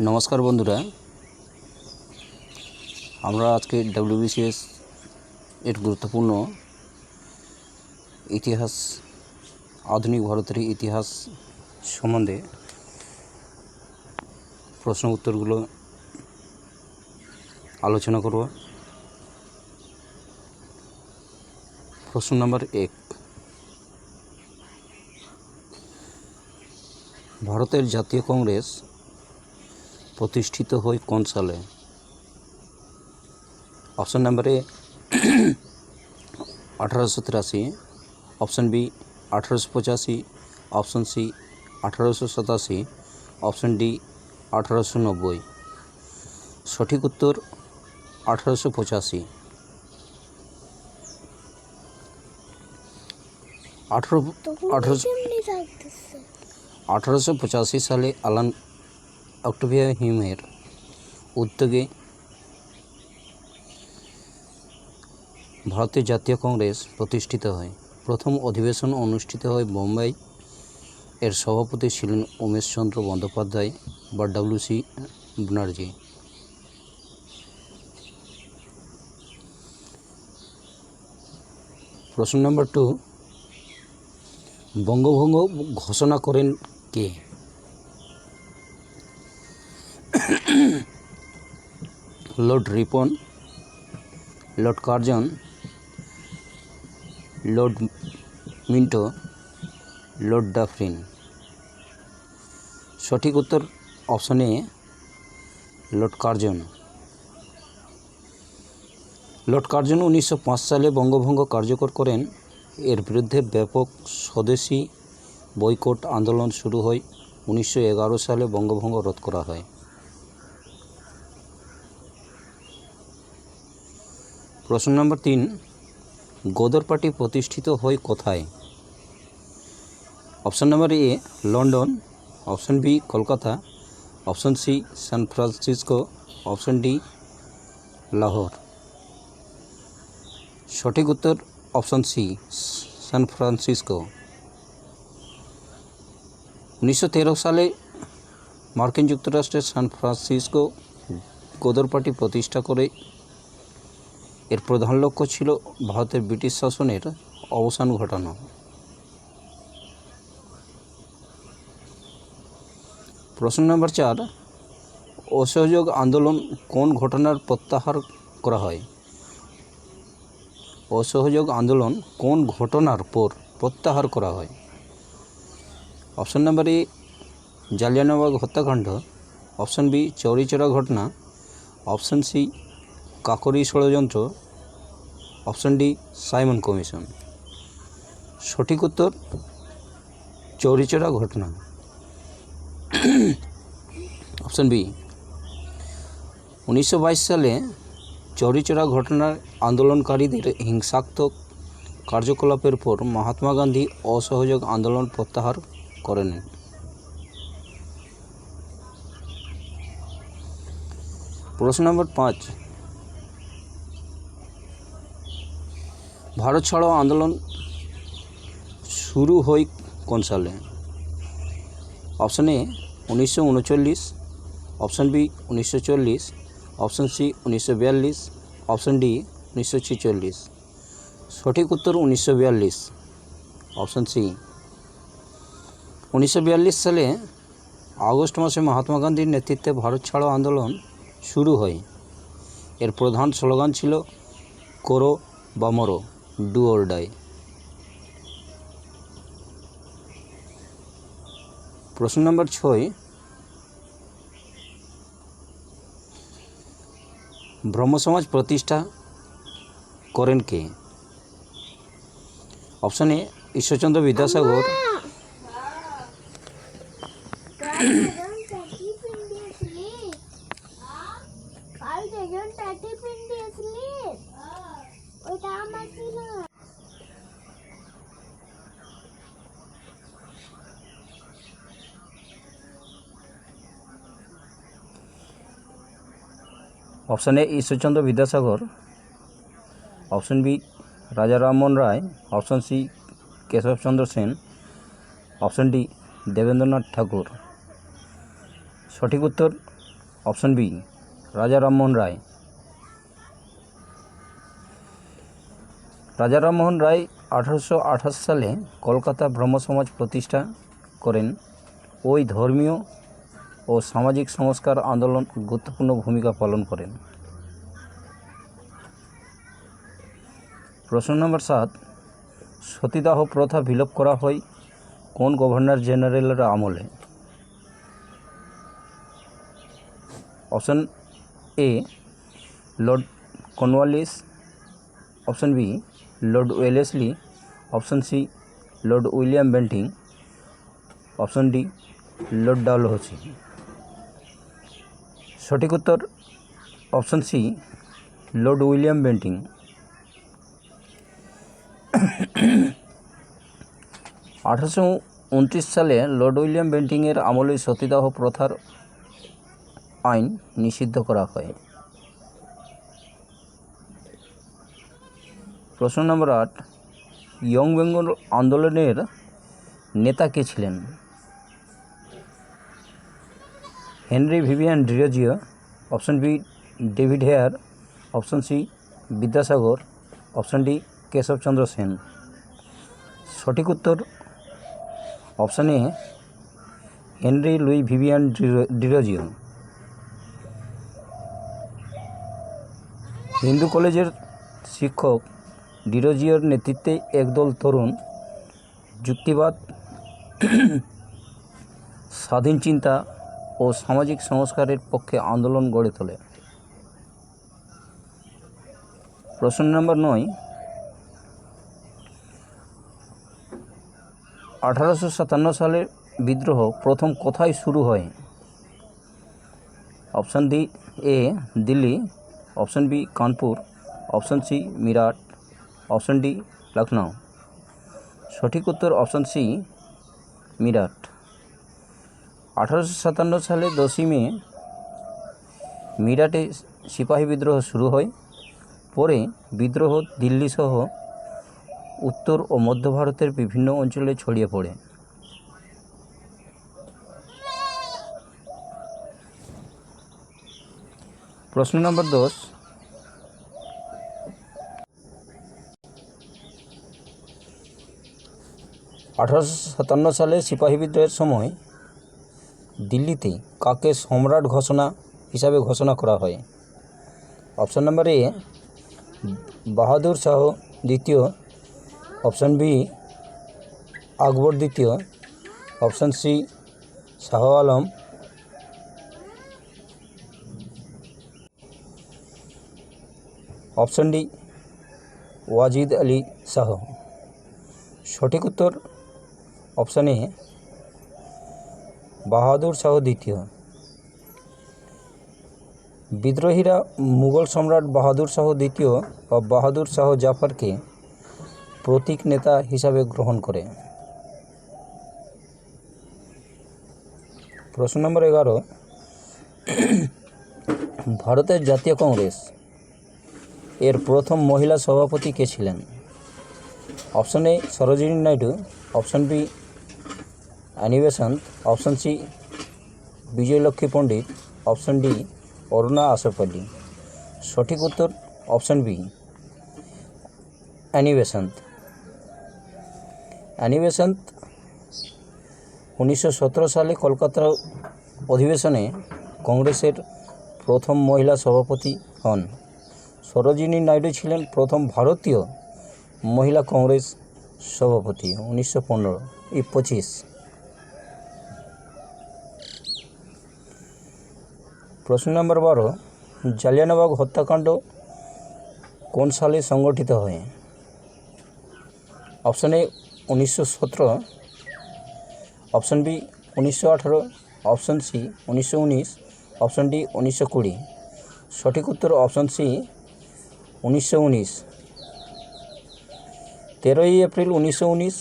নমস্কার বন্ধুরা, আমরা আজকে ডব্লিউবিসিএস এর গুরুত্বপূর্ণ ইতিহাস, আধুনিক ভারতের ইতিহাস সম্বন্ধে প্রশ্ন উত্তরগুলো আলোচনা করব। প্রশ্ন নম্বর 1, ভারতের জাতীয় কংগ্রেস প্রতিষ্ঠিত হয় কোন সালে? Option number A 1883, option B 1885, option C 1887, option D 1890। সঠিক উত্তর 1885। 1885 সালে অ্যালান অক্টেভিয়া হিউমের উদ্যোগে ভারতের জাতীয় কংগ্রেস প্রতিষ্ঠিত হয়। প্রথম অধিবেশন অনুষ্ঠিত হয় বোম্বাই। এর সভাপতি ছিলেন উমেশচন্দ্র বন্দ্যোপাধ্যায় বা ডব্লিউ.সি. ব্যানার্জি। প্রশ্ন নম্বর 2, বঙ্গভঙ্গ ঘোষণা করেন কে? Lord Ripon, lord Curzon, lord Minto, lord Dufferin. সঠিক উত্তর option A, lord Curzon. Lord Curzon 1905 সালে বঙ্গভঙ্গ কার্যকর করেন। এর বিরুদ্ধে ব্যাপক স্বদেশী বয়কট আন্দোলন শুরু হয়। 1911 সালে বঙ্গভঙ্গ রদ করা হয়। প্রশ্ন নম্বর 3, গদর পার্টি প্রতিষ্ঠিত হয় কোথায়? Option number A London, option B Kolkata, option C San Francisco, option D Lahore. সঠিক উত্তর অপশন সি সান ফ্রান্সিসকো। 1913 সালে মার্কিন যুক্তরাষ্ট্রের সান ফ্রান্সিসকো গদর পার্টি প্রতিষ্ঠা করে। এর প্রধান লক্ষ্য ছিল ভারতের ব্রিটিশ শাসনের অবসান ঘটানো। প্রশ্ন নম্বর 4, অসহযোগ আন্দোলন কোন ঘটনার প্রত্যাহার করা হয়? অসহযোগ আন্দোলন কোন ঘটনার পর প্রত্যাহার করা হয়? অপশন নম্বর এ জালিয়ানওয়ালাবাগ হত্যাকাণ্ড, অপশন বি চৌরি চৌরা ঘটনা, অপশন সি কাকোরি ষড়যন্ত্র, অপশন ডি সাইমন কমিশন। সঠিক উত্তর চৌরি চৌরা ঘটনা, অপশন বি। 1922 সালে চৌরি চৌরা ঘটনার আন্দোলনকারীদের হিংসাত্মক কার্যকলাপের পর মহাত্মা গান্ধী অসহযোগ আন্দোলন প্রত্যাহার করেন। প্রশ্ন নম্বর 5, ভারত ছাড়ো আন্দোলন শুরু হয় কোন সালে? Option A 1939, option B 1940, option C 1942, option D 1946। সঠিক উত্তর 1942, অপশন সি। 1942 সালে আগস্ট মাসে মহাত্মা গান্ধীর নেতৃত্বে ভারত ছাড়ো আন্দোলন শুরু হয়। এর প্রধান স্লোগান ছিল করো বা মরো, ডু অর ডাই। প্রশ্ন নম্বর 6, ব্রহ্ম সমাজ প্রতিষ্ঠা করেন কে? Option A Ishwarchandra Vidyasagar, option A Ishwarchandra Vidyasagar, option B Raja Rammohan Roy, option C Keshabchandra Sen, option D Debendranath Tagore. সঠিক উত্তর অপশন বি রাজা রামমোহন রায়। রাজা রামমোহন রায় 1828 সালে কলকাতা ব্রহ্ম সমাজ প্রতিষ্ঠা করেন। ওই ধর্মীয় ও সামাজিক সংস্কার আন্দোলন গুরুত্বপূর্ণ ভূমিকা পালন করেন। প্রশ্ন নম্বর 7, সতীদাহ প্রথা বিলোপ করা হয় কোন গভর্নর জেনারেলের আমলে? Option A lord Cornwallis, option B lord Wellesley, option C lord William Bentinck, option D lord Dalhousie. সঠিক উত্তর option C lord William Bentinck. 1829 সালে লর্ড উইলিয়াম বেন্টিংয়ের আমলে সতীদাহ প্রথার আইন নিষিদ্ধ করা হয়। প্রশ্ন নম্বর 8, ইয়ং বেঙ্গল আন্দোলনের নেতা কে ছিলেন? Henry Vivian Derozio, option B David Hare, option C Vidyasagar, option D Keshabchandra Sen. সঠিক উত্তর option A Henry Louis Vivian Derozio. Hindu কলেজের শিক্ষক ডিরোজিওর নেতৃত্বে একদল তরুণ যুক্তিবাদ, স্বাধীন চিন্তা ও সামাজিক সংস্কারের পক্ষে আন্দোলন গড়ে তোলে। প্রশ্ন নম্বর 9, 1857 সালের বিদ্রোহ প্রথম কোথায় শুরু হয়? Option D A Delhi, option B Kanpur, option C Meerut, option D Lucknow. সঠিক উত্তর অপশন সি মিরাট। 1857 সালে 10ই মে মিরাটে সিপাহী বিদ্রোহ শুরু হয়। পরে বিদ্রোহ দিল্লি সহ উত্তর ও মধ্য ভারতের বিভিন্ন অঞ্চলে ছড়িয়ে পড়ে। প্রশ্ন নম্বর 10, 1857 সালে সিপাহী বিদ্রোহের সময় দিল্লিতে কাকে সম্রাট হিসাবে ঘোষণা করা হয়? অপশন নম্বর এ বাহাদুর শাহ দ্বিতীয়, অপশন বি আকবর দ্বিতীয়, option C Shah Alam, option D Wajid Ali Shah. সঠিক উত্তর অপশন এ বাহাদুর শাহ দ্বিতীয়। বিদ্রোহীরা মুঘল সম্রাট বাহাদুর শাহ দ্বিতীয় বা বাহাদুর শাহ জাফরকে প্রতীক নেতা হিসাবে গ্রহণ করে। প্রশ্ন নম্বর 11, ভারতের জাতীয় কংগ্রেস এর প্রথম মহিলা সভাপতি কে ছিলেন? Option A Sarojini Naidu, option B Annie Besant, option C Vijayalakshmi Pandit, option D Aruna Asaf Ali. সঠিক উত্তর option B Annie Besant. Annie Besant 1917 সালে কলকাতা অধিবেশনে কংগ্রেসের প্রথম মহিলা সভাপতি হন। সরোজিনী নাইডু ছিলেন প্রথম ভারতীয় মহিলা কংগ্রেস সভাপতি 1925। প্রশ্ন নম্বর 12, জালিয়ানওয়ালাবাগ হত্যাকাণ্ড কোন সালে সংগঠিত হয়? Option A 1917, option B 1918, option C 1919, option D 1920। সঠিক উত্তর অপশন সি 1919। 13ই এপ্রিল 1919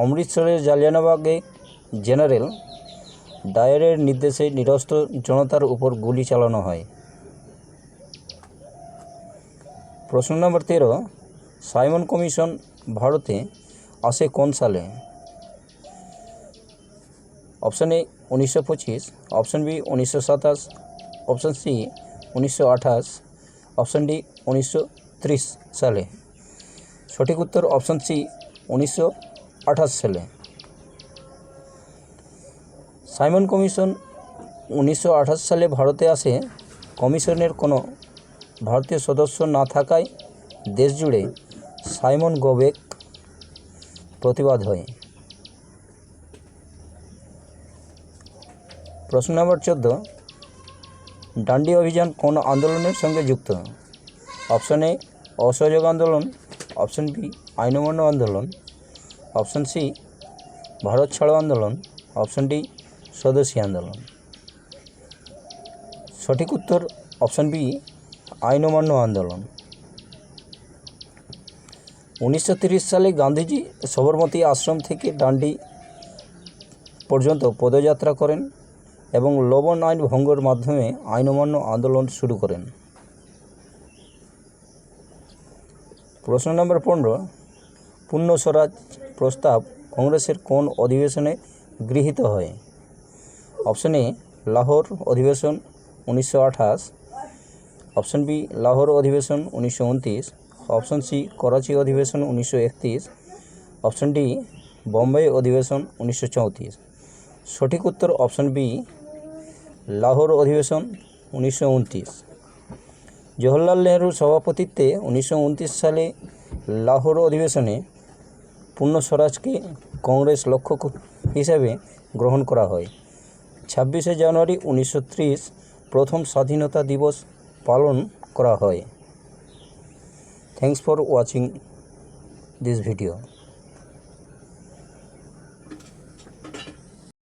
অমৃতসরের জালিয়ানওয়ালাবাগে জেনারেল ডায়ারের নির্দেশে নিরস্ত্র জনতার উপর গুলি চালানো হয়। প্রশ্ন নম্বর 13, সাইমন কমিশন ভারতে আসে কোন সালে? Option A 1925, option B 1927, option C 1928, option D 1930 সালে। সঠিক উত্তর অপশন সি 1928 সালে। সাইমন কমিশন 1928 সালে ভারতে আসে। কমিশনের কোনো ভারতীয় সদস্য না থাকায় দেশ জুড়ে সাইমন গোবেক প্রতিবাদ হয়। প্রশ্ন নম্বর 14, ডান্ডি অভিযান কোন আন্দোলনের সঙ্গে যুক্ত? অপশন এ অসহযোগ আন্দোলন, অপশন বি আইন অমান্য আন্দোলন, অপশন সি ভারত ছাড়ো আন্দোলন, অপশন ডি স্বদেশী আন্দোলন। সঠিক উত্তর অপশন বি আইন অমান্য আন্দোলন। 1930 সালে গান্ধীজি সবরমতী আশ্রম থেকে ডান্ডি পর্যন্ত পদযাত্রা করেন এবং লবণ আইন ভঙ্গের মাধ্যমে আইন অমান্য আন্দোলন শুরু করেন। প্রশ্ন নম্বর 15, পূর্ণ স্বরাজ প্রস্তাব কংগ্রেসের কোন অধিবেশনে গৃহীত হয়? অপশন এ লাহোর অধিবেশন 1928, অপশন বি লাহোর অধিবেশন 1929, অপশন সি করাচি অধিবেশন 1931, অপশন ডি বোম্বাই অধিবেশন 1934। সঠিক উত্তর অপশন বি লাহোর অধিবেশন 1929। জওহরলাল নেহরুর সভাপতিত্বে 1929 সালে লাহোর অধিবেশনে পূর্ণ স্বরাজকে কংগ্রেস লক্ষ্য হিসেবে গ্রহণ করা হয়। 26শে জানুয়ারি 1930 প্রথম স্বাধীনতা দিবস পালন করা হয়। Thanks for watching this video.